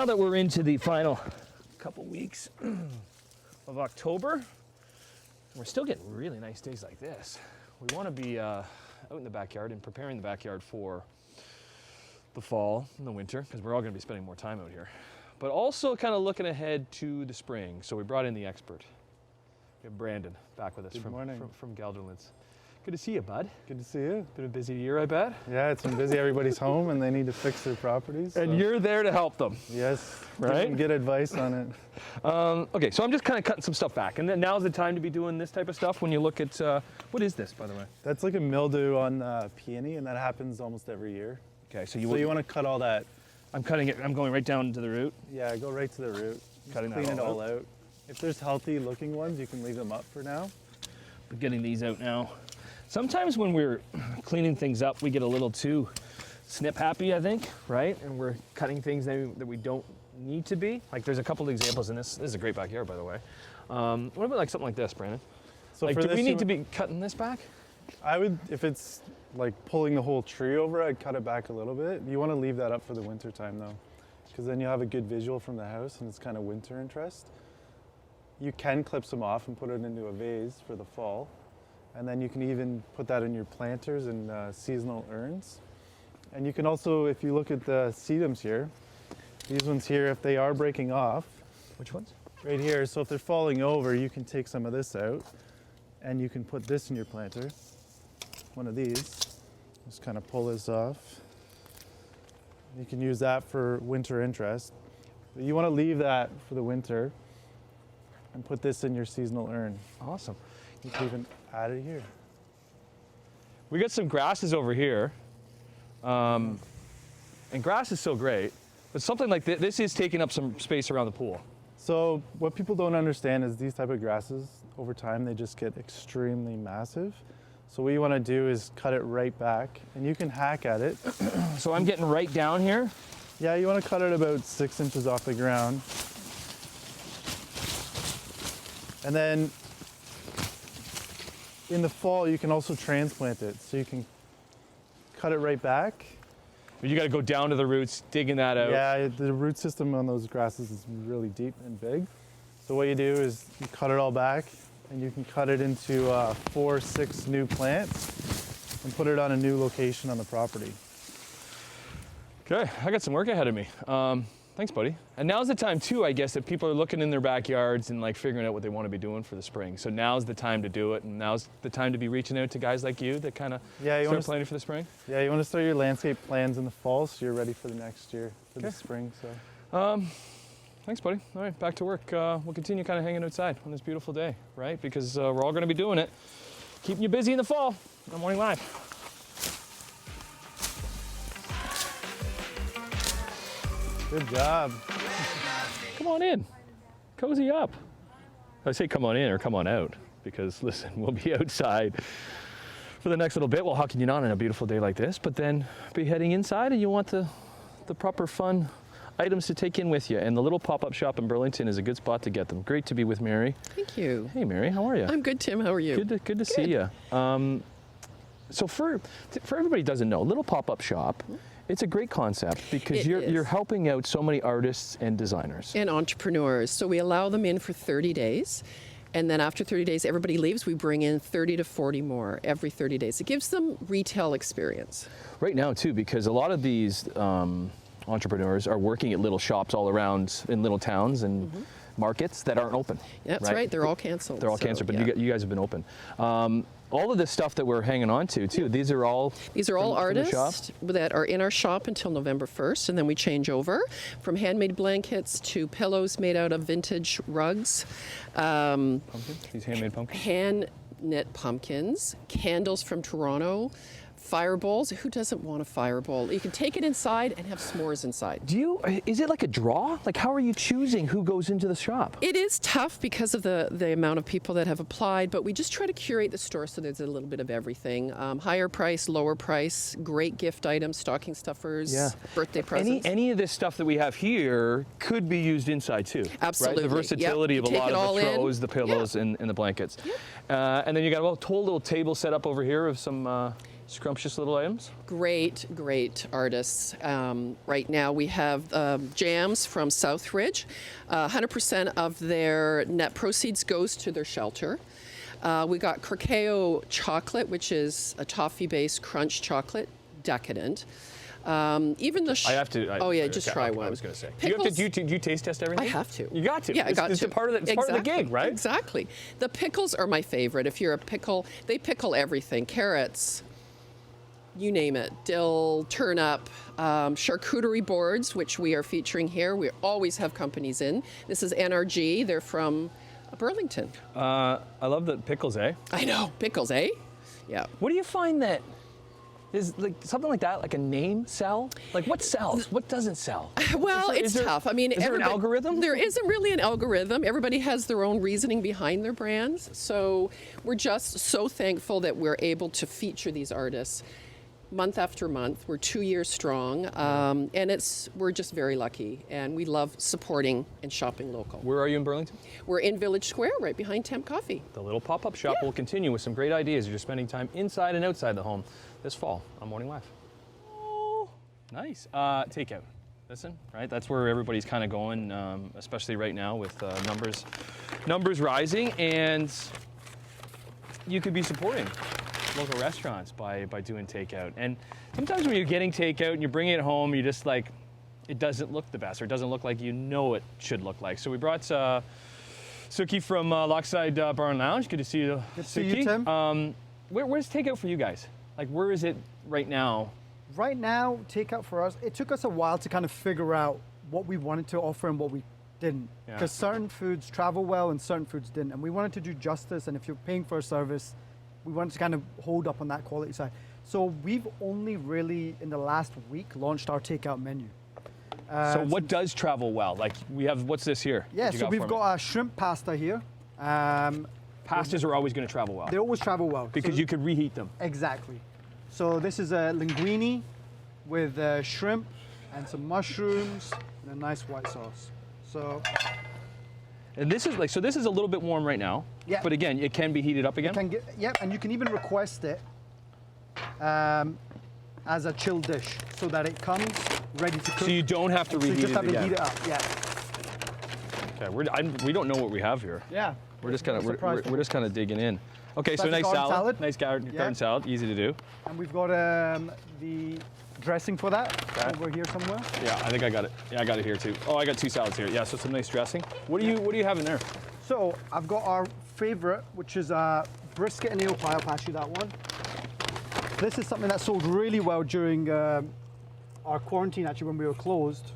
Now that we're into the final couple weeks of October, we're still getting really nice days like this. We want to be out in the backyard and preparing the backyard for the fall and the winter, because we're all going to be spending more time out here. But also kind of looking ahead to the spring. So we brought in the expert. We have Brandon back with us from Gelderlands. Good to see you, bud. Good to see you. Been a busy year, I bet. Yeah, it's been busy. Everybody's home and they need to fix their properties. And you're there to help them. Yes, right? Get advice on it. Okay, so I'm just kind of cutting some stuff back. And then now's the time to be doing this type of stuff when you look at, what is this, by the way? That's like a mildew on peony, and that happens almost every year. Okay, so you want to cut all that. I'm cutting it, I'm going right down to the root. Yeah, go right to the root. Cutting clean it all out. If there's healthy looking ones, you can leave them up for now. We're getting these out now. Sometimes when we're cleaning things up, we get a little too snip happy, I think, right? And we're cutting things that we don't need to be. Like there's a couple of examples in this. This is a great backyard, by the way. What about like something like this, Brandon? So like, do we need to be cutting this back? I would, if it's like pulling the whole tree over, I'd cut it back a little bit. You want to leave that up for the winter time though, because then you'll have a good visual from the house and it's kind of winter interest. You can clip some off and put it into a vase for the fall. And then you can even put that in your planters and seasonal urns. And you can also, if you look at the sedums here, these ones here, if they are breaking off. Which ones? Right here. So if they're falling over, you can take some of this out and you can put this in your planter. One of these. Just kind of pull this off. You can use that for winter interest. But you want to leave that for the winter and put this in your seasonal urn. Awesome. You can even add it here. We got some grasses over here. And grass is so great, but something like this is taking up some space around the pool. So what people don't understand is these type of grasses, over time, they just get extremely massive. So what you want to do is cut it right back, and you can hack at it. So I'm getting right down here? Yeah, you want to cut it about 6 inches off the ground. And then in the fall, you can also transplant it. So you can cut it right back. You got to go down to the roots, digging that out. Yeah, the root system on those grasses is really deep and big. So what you do is you cut it all back, and you can cut it into 4 or 6 new plants and put it on a new location on the property. Okay, I got some work ahead of me. Thanks, buddy. And now's the time too, I guess, that people are looking in their backyards and like figuring out what they want to be doing for the spring. So now's the time to do it, and now's the time to be reaching out to guys like you that kind of start planning for the spring. Yeah, you want to start your landscape plans in the fall so you're ready for the next year, for the spring. So. Thanks, buddy. All right, back to work. We'll continue kind of hanging outside on this beautiful day, right? Because we're all going to be doing it. Keeping you busy in the fall on Morning Live. Good job. Come on in. Cozy up. I say come on in or come on out, because listen, we'll be outside for the next little bit while hucking you on a beautiful day like this, but then be heading inside, and you want the proper fun items to take in with you. And the little pop-up shop in Burlington is a good spot to get them. Great to be with Mary. Thank you. Hey, Mary, how are you? I'm good, Tim. How are you? Good to see you. So for everybody who doesn't know, little pop-up shop, it's a great concept because you're helping out so many artists and designers. And entrepreneurs. So we allow them in for 30 days. And then after 30 days, everybody leaves. We bring in 30 to 40 more every 30 days. It gives them retail experience. Right now, too, because a lot of these entrepreneurs are working at little shops all around in little towns and markets that aren't open. Yeah, that's right. They're all canceled. They're all canceled, but you guys have been open. All of this stuff that we're hanging on to, too, these are all artists that are in our shop until November 1st, and then we change over from handmade blankets to pillows made out of vintage rugs. Pumpkins? These handmade pumpkins? Hand-knit pumpkins, candles from Toronto, fireballs. Who doesn't want a fireball? You can take it inside and have s'mores inside. Is it like a draw? Like, how are you choosing who goes into the shop? It is tough because of the amount of people that have applied, but we just try to curate the store so there's a little bit of everything. Higher price, lower price, great gift items, stocking stuffers, birthday presents. Any of this stuff that we have here could be used inside too. Absolutely. Right? The versatility of a lot of the throws, the pillows, and the blankets. And then you got a whole little table set up over here of some Scrumptious little items. Great artists. Right now we have jams from Southridge. 100% of their net proceeds goes to their shelter. We got Cacao chocolate, which is a toffee-based crunch chocolate, decadent. Even the I have to. just try one. I was going to say. Pickles, Do you taste test everything? I have to. You got to. Yeah, I got it's to. It's part of the gig, right? Exactly. The pickles are my favorite. If you're a pickle, they pickle everything. Carrots, you name it. Dill, turnip, charcuterie boards, which we are featuring here. We always have companies in. This is NRG. They're from Burlington. I love the pickles, eh? I know. Pickles, eh? Yeah. What do you find that is like something like that, like a name sell? Like what sells? What doesn't sell? Well, Is there- tough. I mean, is there an algorithm? There isn't really an algorithm. Everybody has their own reasoning behind their brands. So we're just so thankful that we're able to feature these artists month after month. We're 2 years strong, and we're just very lucky, and we love supporting and shopping local. Where are you in Burlington? We're in Village Square, right behind Temp Coffee. The little pop-up shop will continue with some great ideas as you're spending time inside and outside the home this fall on Morning Live. Oh, nice. Takeout. Listen, right? That's where everybody's kind of going, especially right now with numbers rising, and you could be supporting local restaurants by doing takeout. And sometimes when you're getting takeout and you're bringing it home, you just like, it doesn't look the best, or it doesn't look like you know it should look like. So we brought Suki from Lochside Lounge. Good to see you, Good to Suki. see you, Tim. Where's takeout for you guys? Like, where is it right now? Right now, takeout for us, it took us a while to kind of figure out what we wanted to offer and what we didn't. Yeah. Because certain foods travel well and certain foods didn't. And we wanted to do justice, and if you're paying for a service, we wanted to kind of hold up on that quality side. So we've only really, in the last week, launched our takeout menu. So what does travel well? Like, we have, what's this here? Yeah, What you so we've for me? got a shrimp pasta here. Pastas are always going to travel well They always travel well. because So- you could reheat them. Exactly. So this is a linguine with shrimp and some mushrooms and a nice white sauce. So And this is like, so this is a little bit warm right now. Yeah. But again, it can be heated up again. can get, yep, and you can even request it as a chilled dish so that it comes ready to cook. So you don't have to So you reheat just have it to again. heat it up. Yeah. Okay, we don't know what we have here. Yeah. We're just kind of Surprised. we're just kind of digging in. Okay, so That's a nice garden salad, salad. nice garden salad, easy to do. And we've got the dressing for that over here somewhere. Yeah, I think I got it. Yeah, I got it here too. Oh, I got 2 salads here. Yeah, so some nice dressing. What do you have in there? So I've got our favorite, which is brisket and ale pie. I'll pass you that one. This is something that sold really well during our quarantine, actually, when we were closed.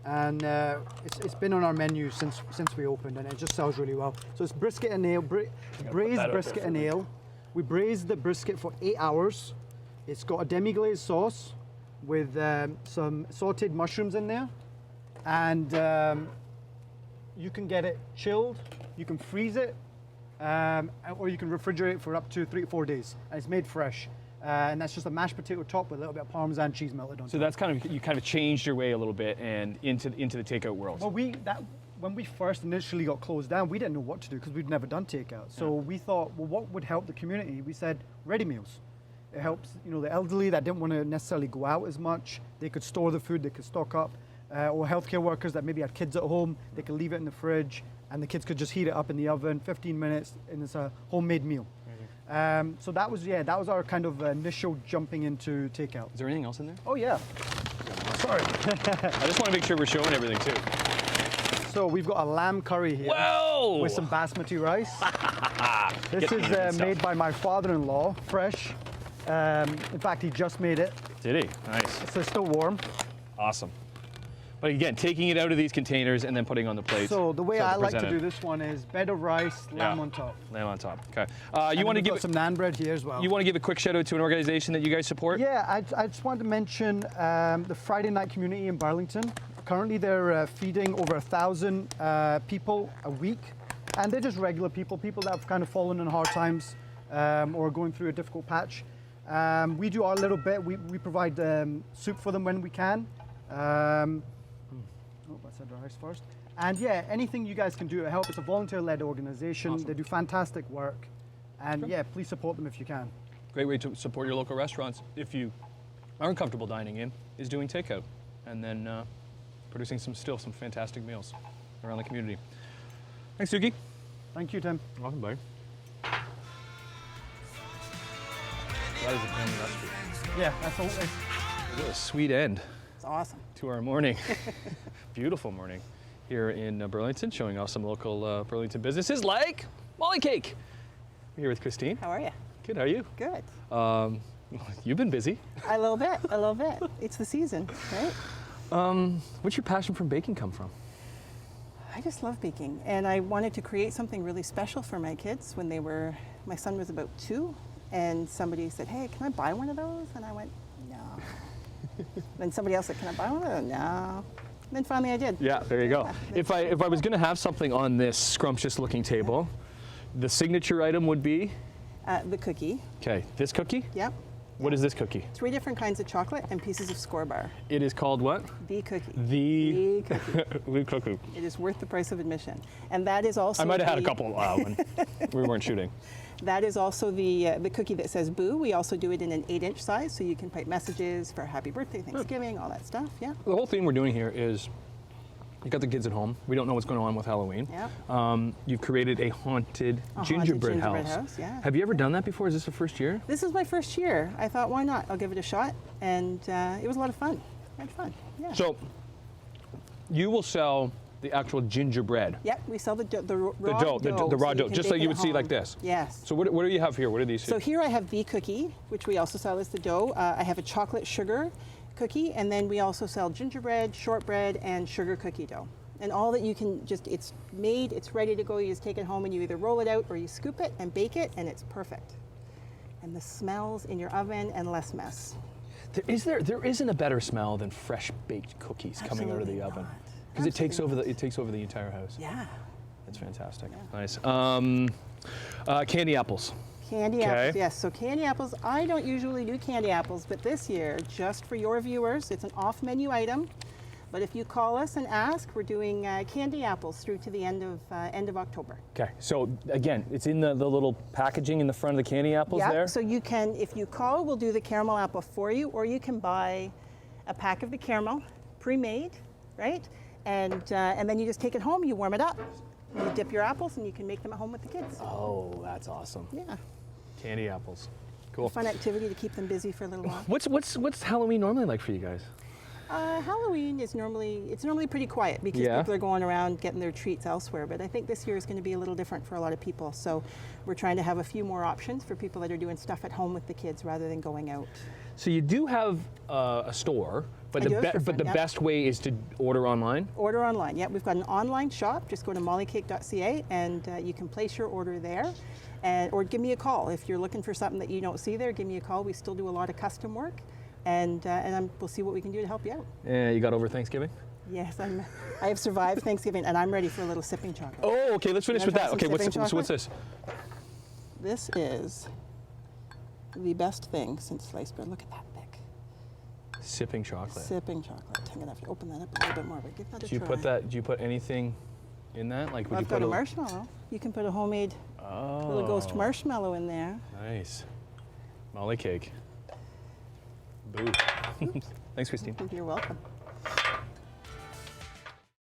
And it's been on our menu since we opened, and it just sells really well. So it's brisket and ale, braised brisket and ale. We braised the brisket for 8 hours. It's got a demi-glazed sauce with some sautéed mushrooms in there, and you can get it chilled. You can freeze it, or you can refrigerate it for up to 3 to 4 days, and it's made fresh. And that's just a mashed potato top with a little bit of Parmesan cheese melted on So top. that's kind of, you kind of changed your way a little bit and into the takeout world. Well, when we first initially got closed down, we didn't know what to do because we'd never done takeout. So we thought, well, what would help the community? We said ready meals. It helps, the elderly that didn't want to necessarily go out as much. They could store the food, they could stock up, or healthcare workers that maybe had kids at home. They could leave it in the fridge, and the kids could just heat it up in the oven, 15 minutes, and it's a homemade meal. So that was our kind of initial jumping into takeout. Is there anything else in there? Oh yeah. Sorry. I just want to make sure we're showing everything too. So we've got a lamb curry here. Whoa! With some basmati rice. This Get me into is this made stuff. by my father-in-law, fresh. In fact, he just made it, Did he? Nice. so it's still warm. Awesome. But again, taking it out of these containers and then putting on the plate. So the way I like to present do it. this one is bed of rice, lamb on top. Lamb on top. Okay. And You want to we've give got some naan bread here as well. you want to give a quick shout out to an organization that you guys support? Yeah, I just wanted to mention the Friday night community in Burlington. Currently, they're feeding over 1,000 people a week, and they're just regular people that have kind of fallen in hard times or going through a difficult patch. We do our little bit. We provide soup for them when we can. I said rice first. And yeah, anything you guys can do to help. It's a volunteer-led organization. Awesome. They do fantastic work. And yeah, please support them if you can. Great way to support your local restaurants if you aren't comfortable dining in, is doing takeout and then producing some fantastic meals around the community. Thanks, Suki. Thank you, Tim. Welcome, buddy. That is a family recipe. Yeah, that's all. What a sweet end It's awesome. to our morning. Beautiful morning here in Burlington, showing off some local Burlington businesses like Mollycake. We're here with Christine. How are you? Good, how are you? Good. You've been busy. A little bit. It's the season, right? What's your passion for baking come from? I just love baking, and I wanted to create something really special for my kids when my son was about 2, and somebody said, hey, can I buy one of those? And I went, no. Then somebody else said, can I buy one of those? No. And then finally I did. Yeah, there you go. Yeah, If I was going to have something on this scrumptious looking table, the signature item would be? The cookie. Okay, this cookie? Yep. What is this cookie? 3 different kinds of chocolate and pieces of score bar. It is called what? The cookie. The cookie. the cookie. It is worth the price of admission. And that is also I might have had a couple when we weren't shooting. That is also the cookie that says boo. We also do it in an 8-inch size, so you can type messages for happy birthday, Thanksgiving, all that stuff, yeah. The whole thing we're doing here is you got the kids at home. We don't know what's going on with Halloween. Yeah. You've created a haunted Haunted gingerbread gingerbread house. house, yeah. Have you ever done that before? Is this the first year? This is my first year. I thought, why not? I'll give it a shot. And it was a lot of fun. I had fun, yeah. So you will sell the actual gingerbread. Yep, we sell the raw dough, the raw dough, just like you would see like this. Yes. So what do you have here? What are these? So here I have the cookie, which we also sell as the dough. I have a chocolate sugar cookie, and then we also sell gingerbread, shortbread, and sugar cookie dough. And all that you can it's made, it's ready to go. You just take it home and you either roll it out or you scoop it and bake it, and it's perfect. And the smells in your oven and less mess. There isn't a better smell than fresh baked cookies coming out of the Absolutely oven. not. Because it takes over Absolutely the entire house. Yeah. That's fantastic. Yeah. Nice. Candy apples. Candy Okay. apples, yes. So candy apples, I don't usually do candy apples, but this year, just for your viewers, it's an off-menu item. But if you call us and ask, we're doing candy apples through to the end of October. Okay. So again, it's in the little packaging in the front of the candy apples Yeah. there. So you can, if you call, we'll do the caramel apple for you, or you can buy a pack of the caramel, pre-made, right? And then you just take it home, you warm it up, you dip your apples, and you can make them at home with the kids. Oh, that's awesome. Yeah. Candy apples. Cool. Fun activity to keep them busy for a little while. What's Halloween normally like for you guys? Halloween is normally pretty quiet because Yeah. people are going around getting their treats elsewhere. But I think this year is going to be a little different for a lot of people. So we're trying to have a few more options for people that are doing stuff at home with the kids rather than going out. So you do have a store, but I do have a storefront, the yeah. best way is to order online. Order online. Yeah, we've got an online shop. Just go to mollycake.ca and you can place your order there. Or give me a call. If you're looking for something that you don't see there, give me a call. We still do a lot of custom work. And we'll see what we can do to help you out. You got over Thanksgiving? Yes, I have survived Thanksgiving, and I'm ready for a little sipping chocolate. Oh, okay. Let's finish You with wanna that. try Okay, some so what's sipping this? This is the best thing since sliced bread. Look at that thick. Sipping chocolate. Sipping chocolate. I'm gonna have to open that up a little bit more, but give that a Do you try. do you put anything in that? Like, would I've you put got a marshmallow. You can put a homemade little ghost marshmallow in there. Nice. Mollycake. Boo. Thanks, Christine. You're welcome.